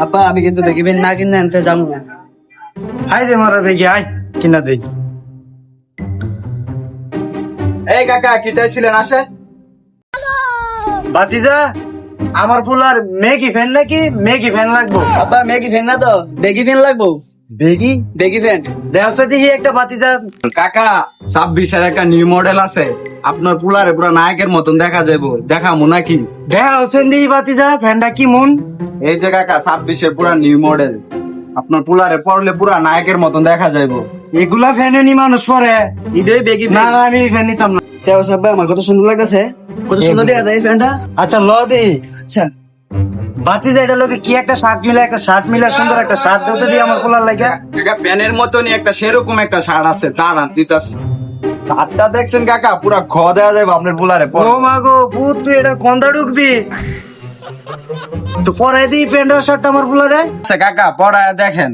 আপা আমি কিন্তু দেখিবেন না কিনে আনতে যাবো না। হাই রে মারা বেগে আয় কিনা দেই। এই কাকা কি চাইছিলেন আসেন। বাতিজা আমার ফুলার মেগি ফ্যান নাকি মেগি ফ্যান লাগবো? আপা ম্যাগি ফ্যান না তো বেগি ফ্যান লাগবো। বেগি বেগি ফ্যান দেওয়া দেখি একটা বাতিজা। কাকা 26-এর একটা নিউ মডেল আছে, আপনার পুলারে পুরা নায়কের মতন দেখা যাবো, দেখামু নাকি? দেয়া হোসেন দিই বাতিজা ফ্যানটা কি মন? এই যে কাকা 26-এর পুরা নিউ মডেল, আপনার পুলারে পড়লে পুরা নায়কের মতন দেখা যাইবো। এগুলা ফ্যানে নি মানুষ পরে। এটাই বেগি না ফ্যান। না আমি ফ্যান নিতাম না। তেও সাব্বা আমার কত সুন্দর লাগতেছে, কত সুন্দর দেখা যায় এই ফ্যানটা। আচ্ছা ল দে আচ্ছা বাতিজা এটা লোকে কি একটা শার্ট মিলা, একটা শার্ট মিলা সুন্দর একটা শার্ট দিতে দিয়ে আমার ফুলার লাগা। কাকা ফ্যানের মতনই একটা সেরকম একটা শার্ট আছে, দাঁড়ান দিতাছি। শার্টটা দেখছেন কাকা, পুরা খ দেওয়া যাবে আপনার পুলারে। ও মাগো পুত তুই এটা কোনটা ঢুকবি? তো পরাই দিই প্যান্ট আর শার্টটা আমার ফুলারে। আচ্ছা কাকা পড়ায় দেখেন।